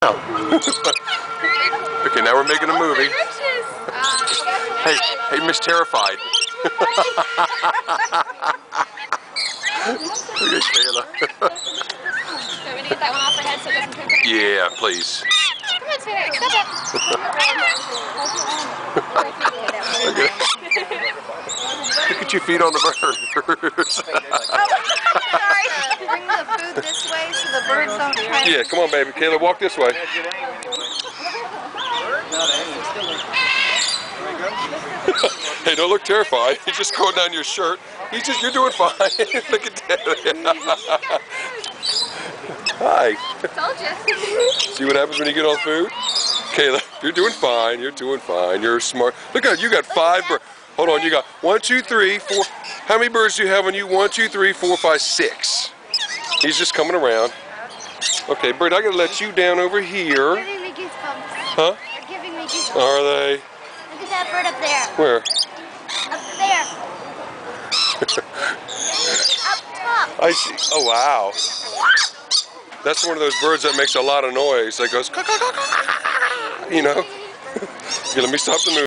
No. Okay, now we're making a movie. Hey, Miss Terrified. Look at Kayla. So we're going to get that one off her head so it doesn't poop. Yeah, please. Come on, sweetheart. Stop it. Look at your feet on the birds. Sorry. Bring the food this way so the birds don't try to... Yeah, come on, baby. Kayla, walk this way. Hey, don't look terrified. He's just going down your shirt. You're doing fine. Look at that. Hi. Told you. See what happens when you get all the food? Kayla, you're doing fine. You're doing fine. You're smart. Look at you got 5 birds. Hold on, you got 1, 2, 3, 4. How many birds do you have on you? 1, 2, 3, 4, 5, 6. He's just coming around. Okay, Bird, I gotta let you down over here. They're giving me goosebumps. Huh? They're giving me goosebumps. Are they? Look at that bird up there. Where? Up there. Up top. I see. Oh, wow. That's one of those birds that makes a lot of noise. That goes, you know. Okay, let me stop the movie.